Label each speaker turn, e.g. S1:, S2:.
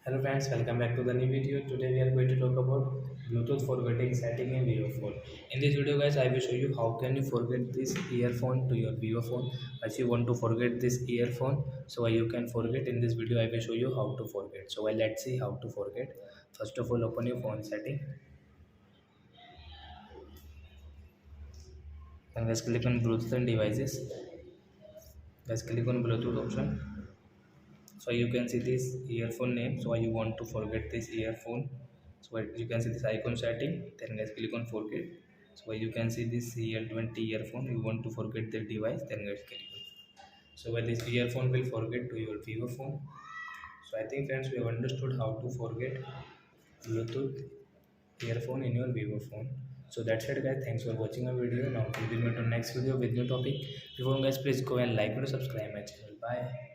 S1: Hello friends, welcome back to the new video. Today we are going to talk about Bluetooth forgetting setting in Vivo phone. In this video guys, I will show you how can you forget this earphone to your Vivo phone. If you want to forget this earphone, so you can forget. In this video I will show you how to forget. So let's see how to forget. First of all, open your phone setting and just click on Bluetooth and devices. Just click on Bluetooth option. So you can see this earphone name, so you want to forget this earphone, so you can see this icon setting, then guys click on forget. So you can see this y20 earphone, you want to forget the device, then guys click on. So where this earphone will forget to your Vivo phone. So I think friends we have understood how to forget Bluetooth earphone in your Vivo phone. So that's it guys, thanks for watching our video. Now we will meet on next video with new topic. Before guys, please go and like and subscribe my channel. Bye.